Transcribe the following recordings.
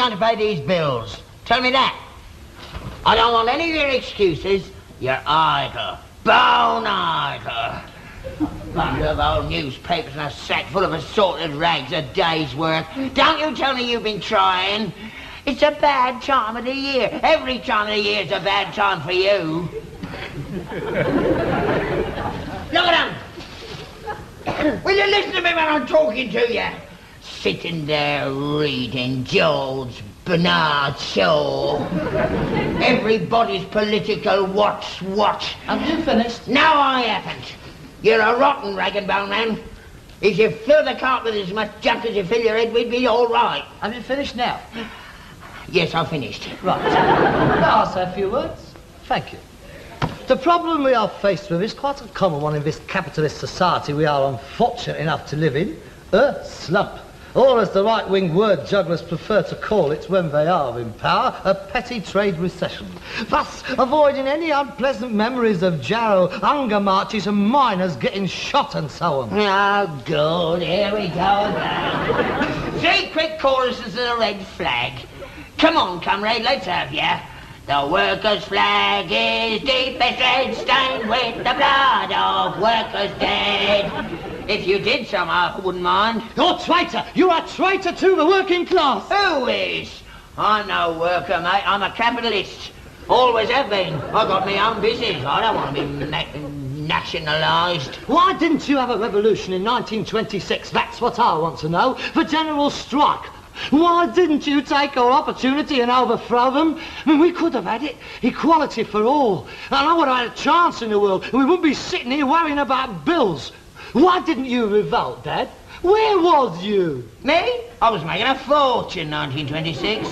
going to pay these bills? Tell me that. I don't want any of your excuses. You're idle. Bone idle. Bundle of old newspapers and a sack full of assorted rags, a day's work. Don't you tell me you've been trying. It's a bad time of the year. Every time of the year is a bad time for you. Look at them. Will you listen to me when I'm talking to you? Sitting there reading George Bernard Shaw. Everybody's political what's what. Have you finished? No, I haven't. You're a rotten rag and bone man. If you fill the cart with as much junk as you fill your head, we'd be all right. Have you finished now? Yes, I've finished. Right. Now I'll say a few words. Thank you. The problem we are faced with is quite a common one in this capitalist society we are unfortunate enough to live in. A slump. Or, as the right-wing word jugglers prefer to call it when they are in power, a petty trade recession. Thus, avoiding any unpleasant memories of Jarrow, hunger marches and miners getting shot and so on. Oh, good. Here we go again. 3 quick choruses of the red flag. Come on, comrade, let's have ya. The workers' flag is deepest red, stained with the blood of workers dead. If you did somehow, I wouldn't mind. You're a traitor! You're a traitor to the working class! Who is? I'm no worker, mate. I'm a capitalist. Always have been. I've got my own business. I don't want to be nationalised. Why didn't you have a revolution in 1926? That's what I want to know. The general strike. Why didn't you take our opportunity and overthrow them? I mean, we could have had it. Equality for all. And I would have had a chance in the world. And we wouldn't be sitting here worrying about bills. Why didn't you revolt, Dad? Where was you? Me? I was making a fortune in 1926.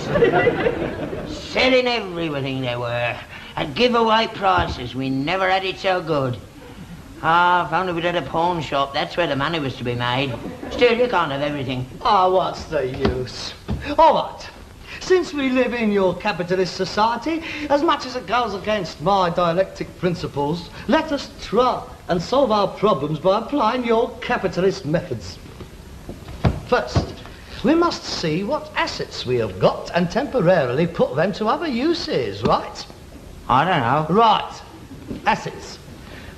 Selling everything there were. At giveaway prices. We never had it so good. Ah, if only we'd had a pawn shop. That's where the money was to be made. Still, you can't have everything. Oh, what's the use? All right. Since we live in your capitalist society, as much as it goes against my dialectic principles, let us try and solve our problems by applying your capitalist methods. First, we must see what assets we have got and temporarily put them to other uses, right? I don't know. Right. Assets.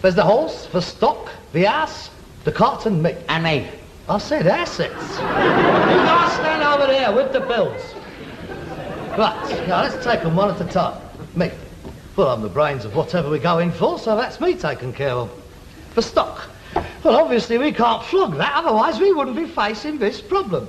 There's the horse, the stock, the ass, the cart and me. And me. I said assets. You guys stand over there with the bills. Right, now let's take them one at a time. Me. Well, I'm the brains of whatever we go in for, so that's me taken care of. The stock. Well, obviously we can't flog that, otherwise we wouldn't be facing this problem.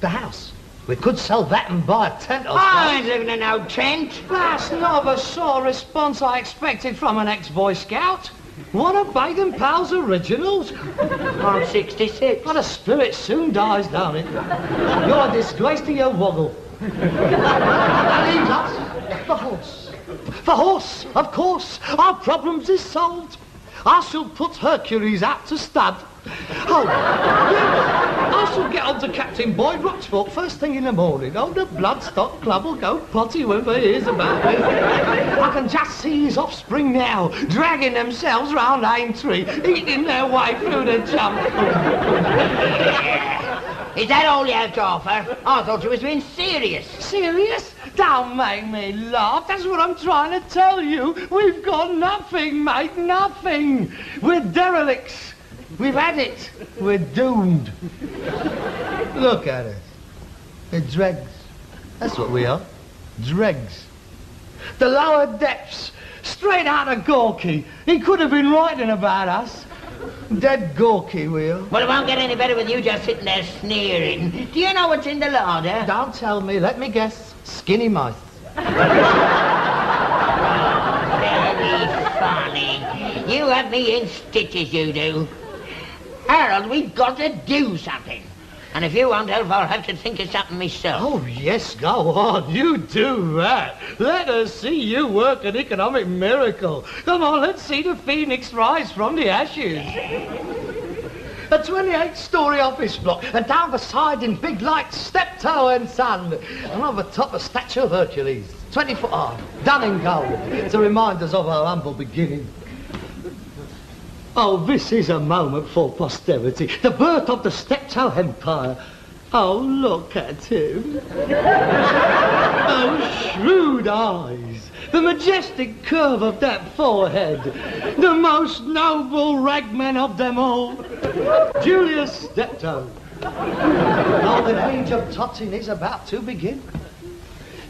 The house. We could sell that and buy a tent or something. I ain't living in no tent. That's not the sort of response I expected from an ex-Boy Scout. What a Bagan Pals originals. I'm 66. Well, the spirit soon dies, don't it? You're a disgrace to your woggle. That leaves us the horse. The horse, of course. Our problems is solved. I shall put Hercules out to stud. Oh, yes. I shall get on to Captain Boyd Rochfort first thing in the morning. Oh, the Bloodstock Club will go potty when they hears about me. I can just see his offspring now, dragging themselves round Aintree, eating their way through the jump. Is that all you have to offer? I thought you was being serious. Serious? Don't make me laugh. That's what I'm trying to tell you. We've got nothing, mate, nothing. We're derelicts. We've had it. We're doomed. Look at us. We're dregs. That's what we are. Dregs. The lower depths. Straight out of Gorky. He could have been writing about us. Dead Gorky, we are. Well, it won't get any better with you just sitting there sneering. Do you know what's in the larder? Don't tell me. Let me guess. Skinny mice. Very funny. You have me in stitches, you do. Harold, we've got to do something. And if you won't help, I'll have to think of something myself. Oh, yes, go on. You do that. Let us see you work an economic miracle. Come on, let's see the phoenix rise from the ashes. A 28-storey office block, and down the side in big lights, Steptoe and Son. And on the top, a statue of Hercules. 20-foot high, done in gold, to remind us of our humble beginning. Oh, this is a moment for posterity. The birth of the Steptoe Empire. Oh, look at him. Those shrewd eyes. The majestic curve of that forehead. The most noble ragman of them all. Julius Steptoe. The golden age of totting is about to begin.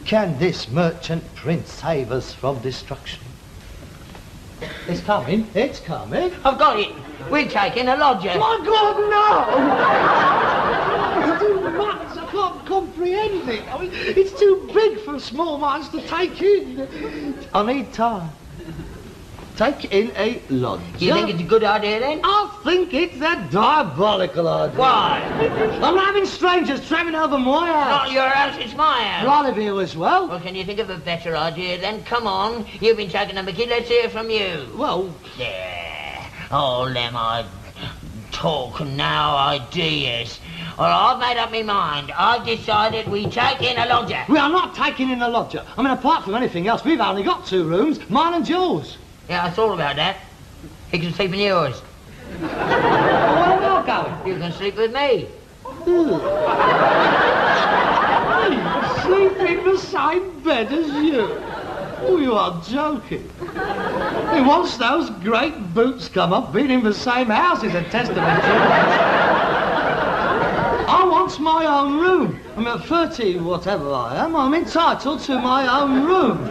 Can this merchant prince save us from destruction? It's coming. It's coming. I've got it. We're taking a lodger. My God, no! It's too much. I can't comprehend it. I mean, it's too big for small minds to take in. I need time. Take in a lodger. Do you think it's a good idea, then? I think it's a diabolical idea. Why? I'm having strangers travelling over my house. Not your house, it's my house. I'll live here as well. Well, can you think of a better idea, then? Come on. You've been taking the mickey. Let's hear from you. Well... Yeah. All them talk now ideas. Well, I've made up my mind. I've decided we take in a lodger. We are not taking in a lodger. I mean, apart from anything else, we've only got 2 rooms, mine and yours. Yeah, I thought about that. He can sleep in yours. Well, where am I going? You can sleep with me. Sleep in the same bed as you? Oh, you are joking. And once those great boots come up, being in the same house is a testament to I want my own room. I mean, at 30, whatever I am, I'm entitled to my own room.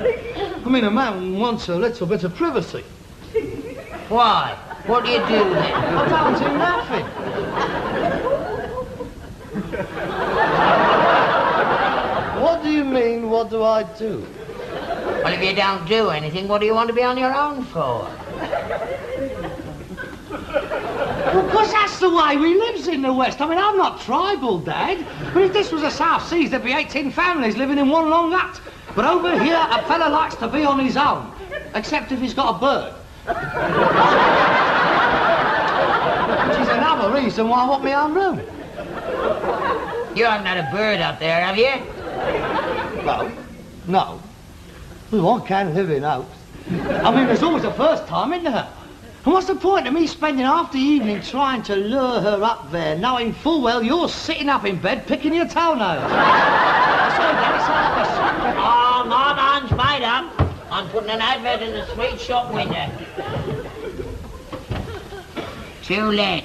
I mean, a man wants a little bit of privacy. Why? What do you do then? I don't do nothing. What do you mean, what do I do? Well, if you don't do anything, what do you want to be on your own for? Well, because that's the way we lives in the West. I mean, I'm not tribal, Dad. But if this was the South Seas, there'd be 18 families living in one long hut. But over here, a fella likes to be on his own. Except if he's got a bird. Which is another reason why I want my own room. You haven't had a bird up there, have you? No. Well, one can live in hopes. I mean, there's always a first time, isn't there? And what's the point of me spending half the evening trying to lure her up there, knowing full well you're sitting up in bed picking your toenails? Oh, my mind's made up. I'm putting an advert in the sweet shop window. To let.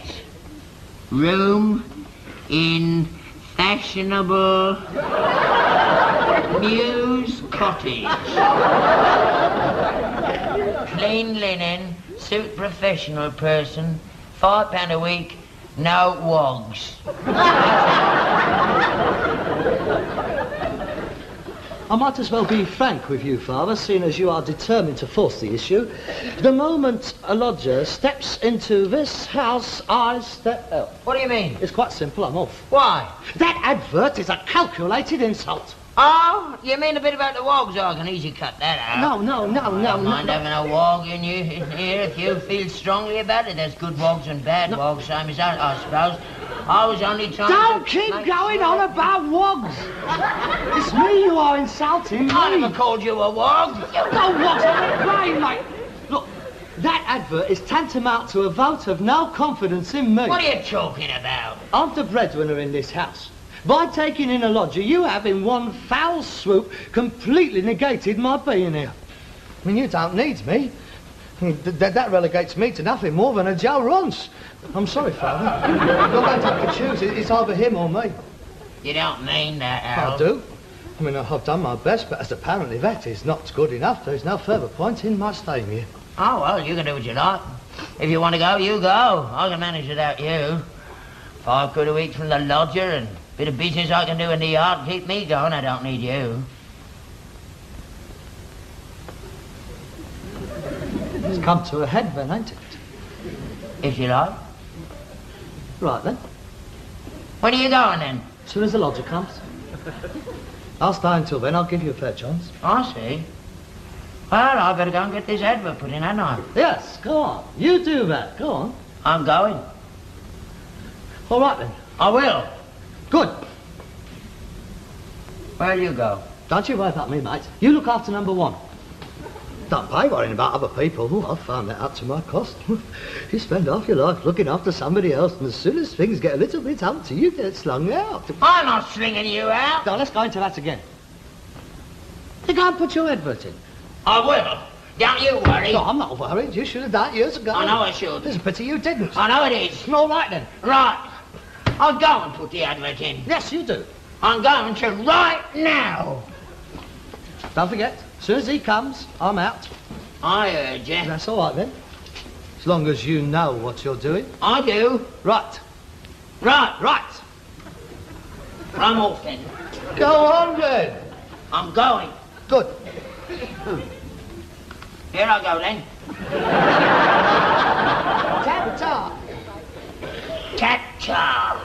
Room in fashionable Mews Cottage. Clean linen, suit professional person, £5 a week, no wogs. I might as well be frank with you, Father, seeing as you are determined to force the issue. The moment a lodger steps into this house, I step out. What do you mean? It's quite simple, I'm off. Why? That advert is a calculated insult. Oh, you mean a bit about the wogs? Oh, I can easily cut that out. No. I don't mind having a wog in here if you feel strongly about it. There's good wogs and bad wogs, same as that, I suppose. I was only trying Don't to... keep going on about wogs. It's me you are insulting. I never called you a wog. You know wogs on the brain, mate. Look, that advert is tantamount to a vote of no confidence in me. What are you talking about? I'm the breadwinner in this house. By taking in a lodger, you have in one foul swoop completely negated my being here. I mean, you don't need me. That relegates me to nothing more than a Joe Runce. I'm sorry, Father. You're going to have to choose. It's either him or me. You don't mean that, Al. I do. I mean, I've done my best, but as apparently that is not good enough, there's no further point in my staying here. Oh, well, you can do what you like. If you want to go, you go. I can manage without you. £5 a week from the lodger and a bit of business I can do in the yard. Keep me going. I don't need you. It's come to a head then, ain't it? If you like. Right then. When are you going then? As soon as the lodger comes. I'll stay until then. I'll give you a fair chance. I see. Well, I better go and get this advert put in, hadn't I? Yes, go on. You do that. Go on. I'm going. All right then. I will. Good. Where'll you go? Don't you worry about me, mate. You look after number 1. Don't pay worrying about other people. Oh, I found that out to my cost. You spend half your life looking after somebody else, and as soon as things get a little bit empty, you get slung out. I'm not slinging you out. Now, let's go into that again. You go and put your advert in. I will. Don't you worry. No, I'm not worried. You should have done it years ago. I know I should. It's a pity you didn't. I know it is. All right, then. Right. I'll go and put the advert in. Yes, you do. I'm going to right now. Don't forget, as soon as he comes, I'm out. I heard you. That's all right, then. As long as you know what you're doing. I do. Right. Right. Right. I'm off then. Go on, then. I'm going. Good. Here I go then. Ta-ta. Ta-ta.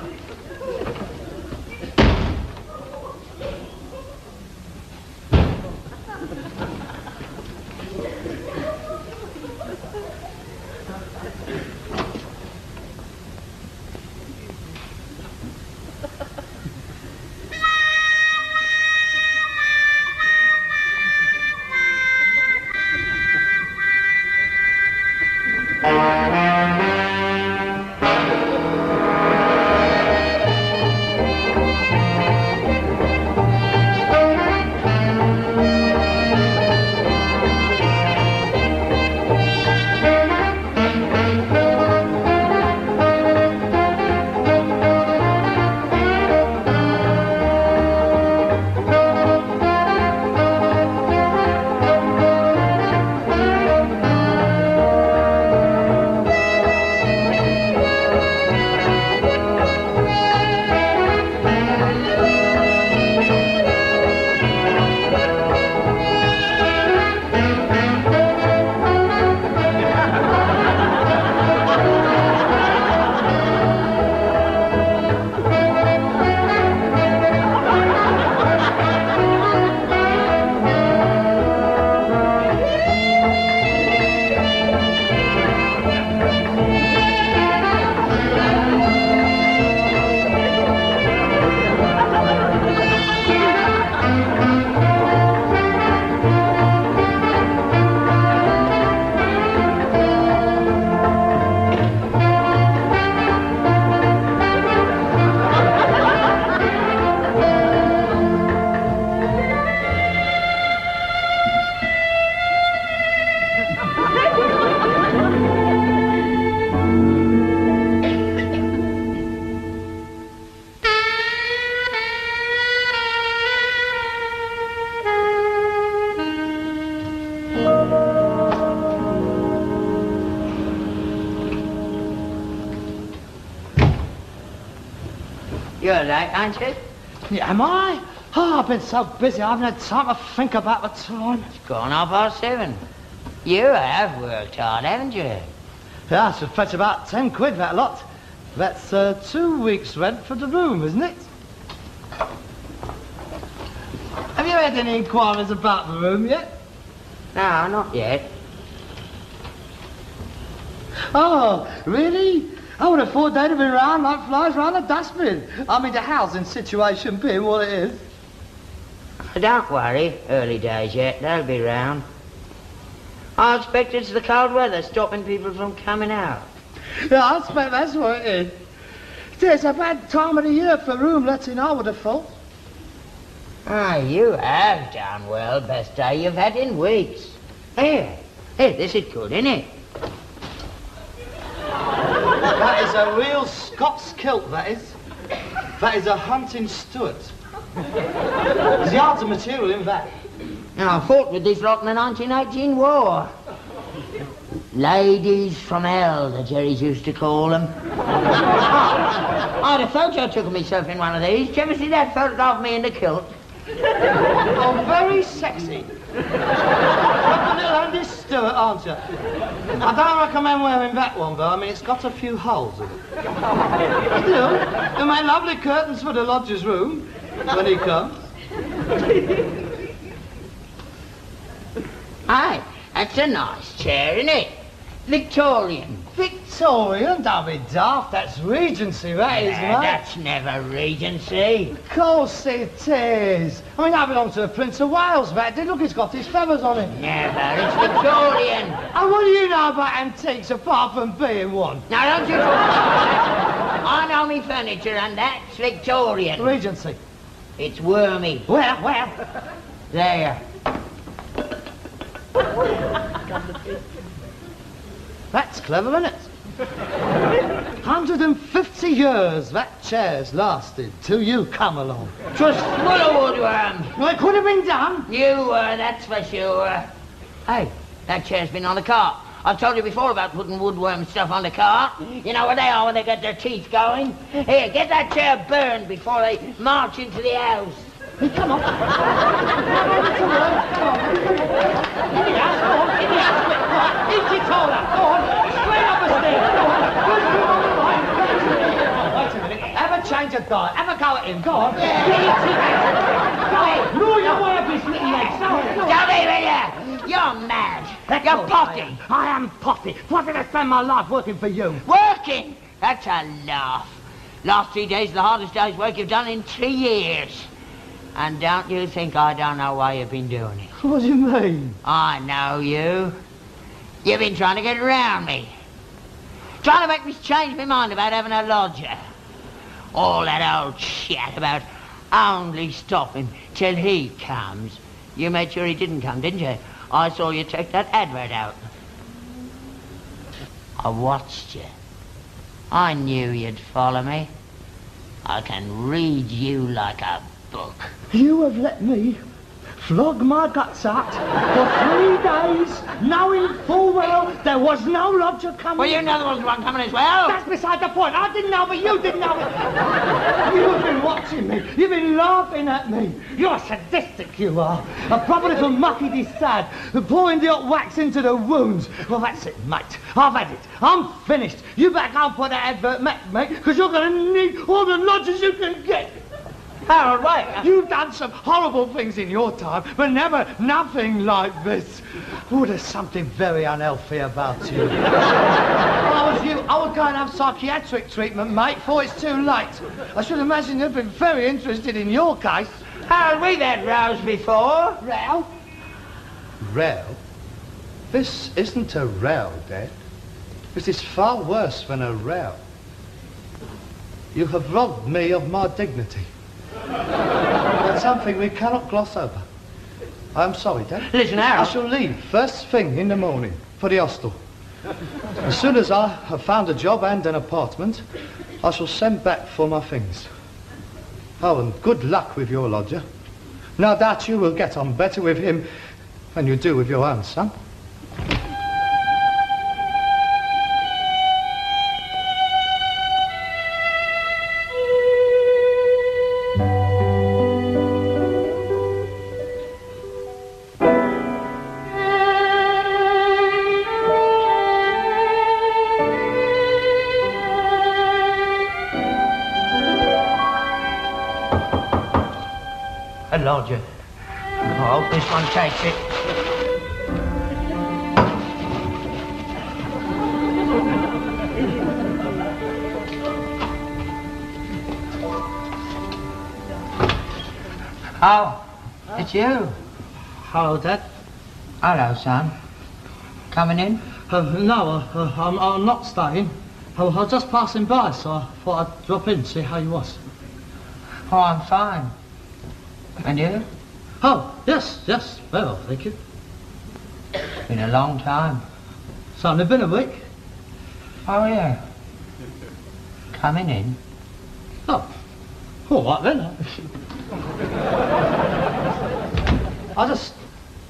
You're late, aren't you? Yeah, am I? Oh, I've been so busy, I haven't had time to think about the time. It's gone 7:30. You have worked hard, haven't you? Yeah, I should fetch about 10 quid, that lot. That's 2 weeks' rent for the room, isn't it? Have you had any inquiries about the room yet? No, not yet. Oh, really? I would have thought they'd have been round like flies round a dustbin. I mean, the housing situation being what it is. Don't worry, early days yet, they'll be round. I expect it's the cold weather stopping people from coming out. Yeah, I expect that's what it is. It's a bad time of the year for room letting, I would have thought. Ah, you have done well, best day you've had in weeks. Here, this is good, isn't it? That is a real Scots kilt, that is. That is a hunting Stuart. There's yards of material in that. Now, I fought with this lot in the 1918 war. Ladies from hell, the Jerrys used to call them. I had a photo took of myself in one of these. Did you ever see that photograph of me in the kilt? Oh, very sexy. Like a little Andy Stewart, aren't you? I don't recommend wearing that one, though. I mean, it's got a few holes in it. Still, they make lovely curtains for the lodger's room when he comes. Aye, that's a nice chair, isn't it? Victorian. Victorian? Don't be daft. That's Regency, that is, mate. That's never Regency. Of course it is. I mean, that belongs to the Prince of Wales, that did. Look, he's got his feathers on it. Never. It's Victorian. And what do you know about antiques apart from being one? Now, don't you talk. I know me furniture, and that's Victorian. Regency. It's wormy. Where? There. That's clever, isn't it? 150 years that chair's lasted till you come along. Just full of woodworm. Well, it could have been done. You were, that's for sure. Hey, that chair's been on the cart. I've told you before about putting woodworm stuff on the cart. You know what they are when they get their teeth going? Here, get that chair burned before they march into the house. Hey, come on. Come on. In the house, go on. In the house, quick. Go on. Eat your taller. Go on. Straight up the stairs. Go on. Wait a minute. Have a change of diet. Have a go at him. Go on. Go on. Roll your way up his little legs. Stop it, will you? You're mad. You're potty. I am potty. What did I spend my life working for you? Working? That's a laugh. Last 3 days are the hardest day's work you've done in 3 years. And don't you think I don't know why you've been doing it? What do you mean? I know you. You've been trying to get around me. Trying to make me change my mind about having a lodger. All that old chat about only stopping till he comes. You made sure he didn't come, didn't you? I saw you take that advert out. I watched you. I knew you'd follow me. I can read you like a book. You have let me flog my guts out for 3 days, knowing full well there was no lodger coming. Well, you know there wasn't one coming as well. That's beside the point. I didn't know, but you didn't know. You've been watching me. You've been laughing at me. You're sadistic, you are. A proper little mucky sad, pouring the hot wax into the wounds. Well, that's it, mate. I've had it. I'm finished. You better go and put that advert, mate, because you're going to need all the lodgers you can get. Harold, wait. You've done some horrible things in your time, but never nothing like this. Oh, there's something very unhealthy about you. If I was you, I would go and have psychiatric treatment, mate, before it's too late. I should imagine you've been very interested in your case. Harold, we've had rows before. Row? Row? This isn't a row, Dad. This is far worse than a row. You have robbed me of my dignity. That's something we cannot gloss over. I'm sorry, Dad. Listen, Harold. I shall leave first thing in the morning for the hostel. As soon as I have found a job and an apartment, I shall send back for my things. Oh, and good luck with your lodger. No doubt you will get on better with him than you do with your own son. A lodger. I hope this one takes it. Oh, it's you. Hello, Dad. Hello, son. Coming in? No, I'm not staying. I was just passing by, so I thought I'd drop in and see how you was. Oh, I'm fine. And you? Oh, yes, well, thank you. Been a long time. It's only been a week. Oh, yeah. Coming in? Oh, all right then. I just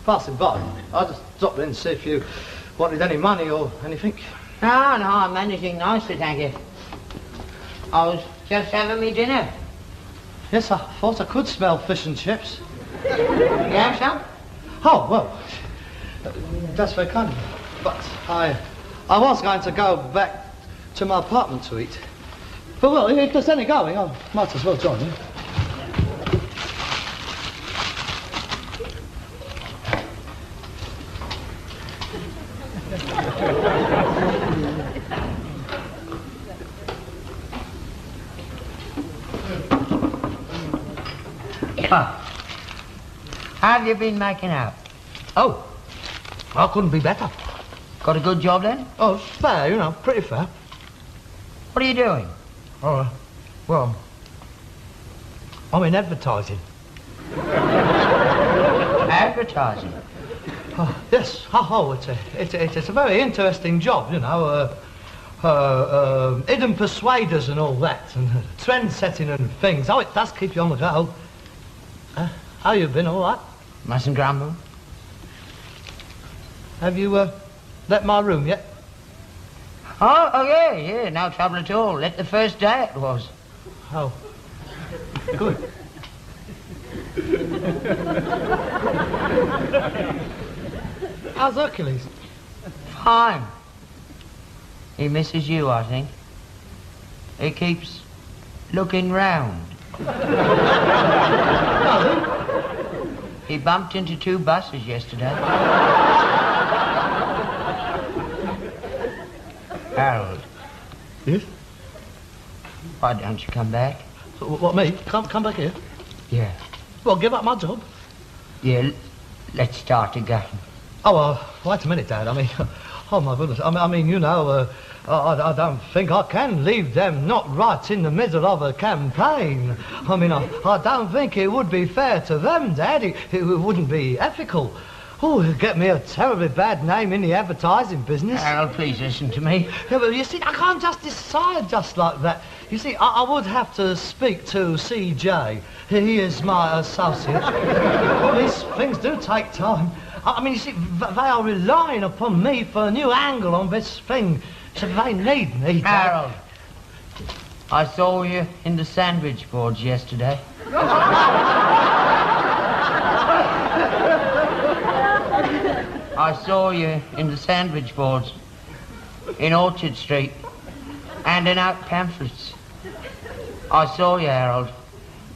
passing by. I just dropped in to see if you wanted any money or anything. No, I'm managing nicely, thank you. I was just having me dinner. Yes, I thought I could smell fish and chips. You have some? Oh, well, that's very kind of you. But I was going to go back to my apartment to eat. But, well, if there's any going, I might as well join you. How have you been making out? Oh, I couldn't be better. Got a good job then? Oh, it's fair, you know, pretty fair. What are you doing? Oh, well, I'm in advertising. Advertising? Oh, yes, it's a very interesting job, you know. Hidden persuaders and all that, and trend setting and things. Oh, it does keep you on the go. How you been, all right? Mustn't grumble. Have you let my room yet? Oh, yeah, no trouble at all. Let the first day it was. Oh, good. How's Hercules? Fine. He misses you, I think. He keeps looking round. He bumped into 2 buses yesterday. Harold. Yes? Why don't you come back? What, me? Come back here? Yeah. Well, give up my job? Yeah, let's start again. Oh, wait a minute, Dad. I mean, oh, my goodness. I mean, you know, I don't think I can leave them not right in the middle of a campaign. I mean, I don't think it would be fair to them, Dad. It wouldn't be ethical. Oh, it'd get me a terribly bad name in the advertising business. Harold, please listen to me. Yeah, but you see, I can't just decide just like that. You see, I would have to speak to CJ. He is my associate. Well, these things do take time. I mean, you see, they are relying upon me for a new angle on this thing. So they need me. Harold, I saw you in the sandwich boards yesterday. I saw you in the sandwich boards in Orchard Street, handing out pamphlets. I saw you, Harold,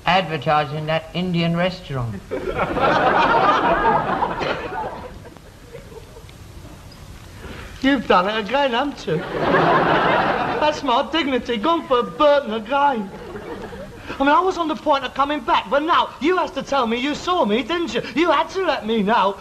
advertising that Indian restaurant. You've done it again, haven't you? That's my dignity, gone for Burton again. I mean, I was on the point of coming back, but now you has to tell me you saw me, didn't you? You had to let me know.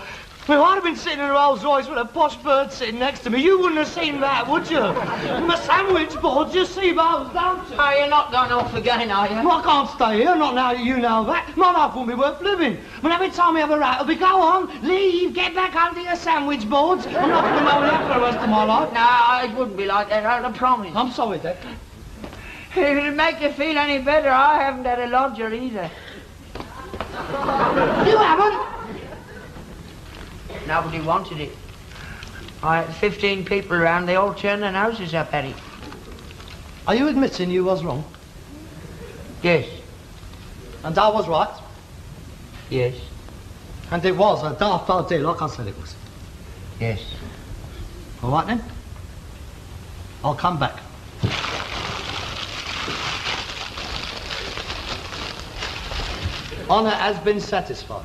I mean, I'd have been sitting in a Rolls Royce with a posh bird sitting next to me. You wouldn't have seen that, would you? My sandwich boards, you see those, don't you? Oh, you're not going off again, are you? Well, I can't stay here, not now that you know that. My life won't be worth living. I mean, every time we have a row, it'll be, go on, leave, get back under your sandwich boards. I'm not going to know that for the rest of my life. No, it wouldn't be like that, Harold, I promise. I'm sorry, Dick. If it'll make you feel any better, I haven't had a lodger either. You haven't? Nobody wanted it. I had 15 people around, they all turned their noses up at it. Are you admitting you was wrong? Yes. And I was right? Yes. And it was a daft idea, like I said it was? Yes. All right, then. I'll come back. Honour has been satisfied.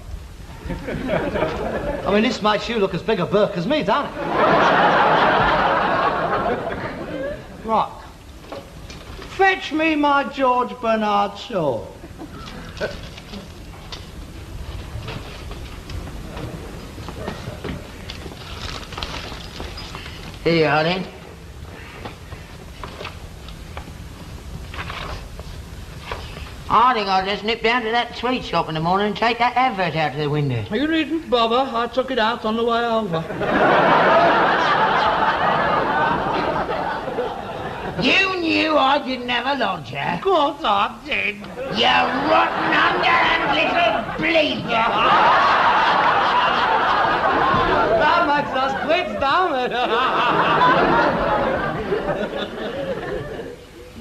I mean, this makes you look as big a Burke as me, don't it? Right. Fetch me my George Bernard Shaw. Here you are, then. I think I'll just nip down to that sweet shop in the morning and take that advert out of the window. You needn't bother. I took it out on the way over. You knew I didn't have a lodger. Of course I did. You rotten underhand little bleeder. That makes us quits, don't it?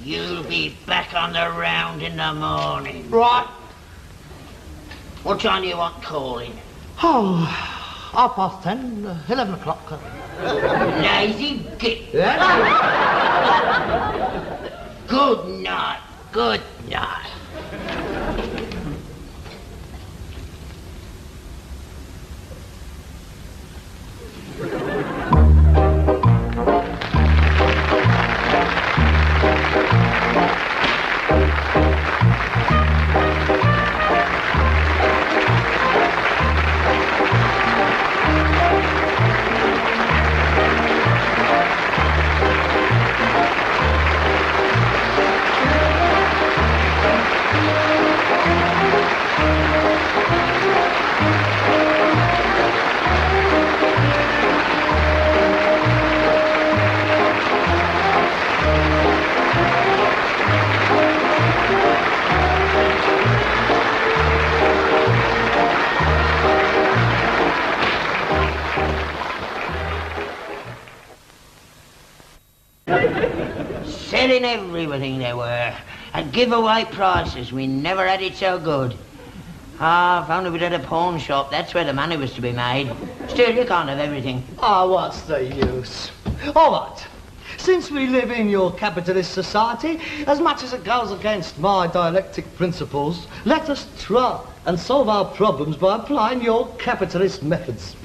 You'll be back on the round in the morning. Right. What time do you want calling? Oh, 10:30, 11 o'clock. Lazy git. Yeah? Good night. Good night. Selling everything they were. At giveaway prices. We never had it so good. Ah, if only we'd had a pawn shop. That's where the money was to be made. Still, you can't have everything. Ah, what's the use? All right. Since we live in your capitalist society, as much as it goes against my dialectic principles, let us try and solve our problems by applying your capitalist methods.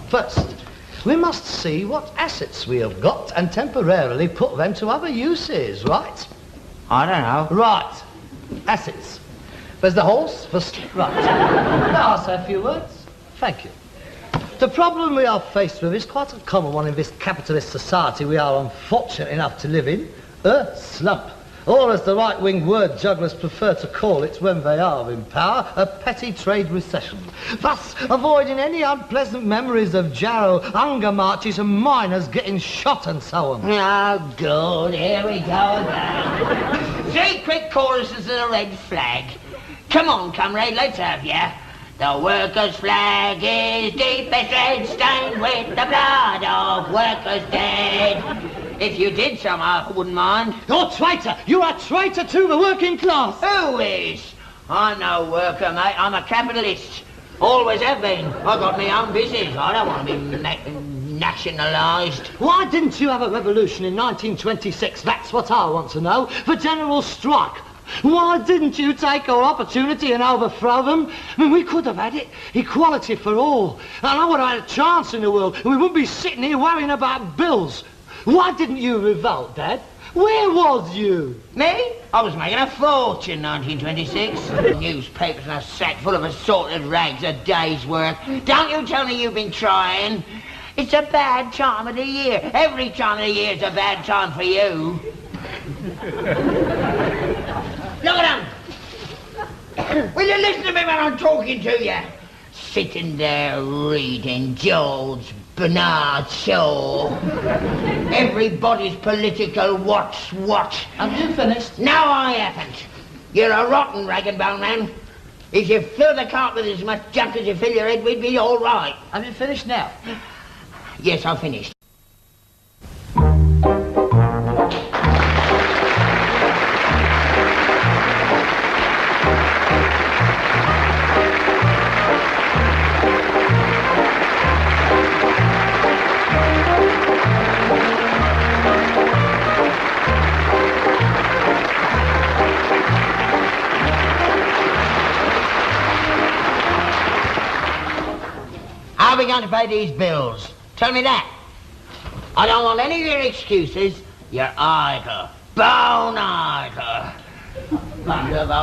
First, we must see what assets we have got and temporarily put them to other uses, right? I don't know. Right. Assets. There's the horse, right. Now I'll say a few words. Thank you. The problem we are faced with is quite a common one in this capitalist society we are unfortunate enough to live in. A slump. Or as the right-wing word jugglers prefer to call it when they are in power, a petty trade recession. Thus avoiding any unpleasant memories of Jarrow, hunger marches and miners getting shot and so on. Oh, good. Here we go again. 3 quick choruses of the red flag. Come on, comrade, let's have ya. The workers' flag is deepest red, stained with the blood of workers dead. If you did somehow, I wouldn't mind. You're a traitor! You're a traitor to the working class! Who is? I'm no worker, mate. I'm a capitalist. Always have been. I got my own business. I don't want to be nationalised. Why didn't you have a revolution in 1926? That's what I want to know. The general strike. Why didn't you take our opportunity and overthrow them? I mean, we could have had it. Equality for all. And I would have had a chance in the world. We wouldn't be sitting here worrying about bills. Why didn't you revolt, Dad? Where was you? Me? I was making a fortune in 1926. Newspapers and a sack full of assorted rags, a day's work. Don't you tell me you've been trying. It's a bad time of the year. Every time of the year is a bad time for you. Look at them. Will you listen to me when I'm talking to you? Sitting there reading George Bernard Shaw. Everybody's political what's what. Have you finished? No, I haven't. You're a rotten rag and bone man. If you fill the cart with as much junk as you fill your head, we'd be all right. Have you finished now? Yes, I've finished. How are we going to pay these bills? Tell me that. I don't want any of your excuses. You're idle. Bone idle.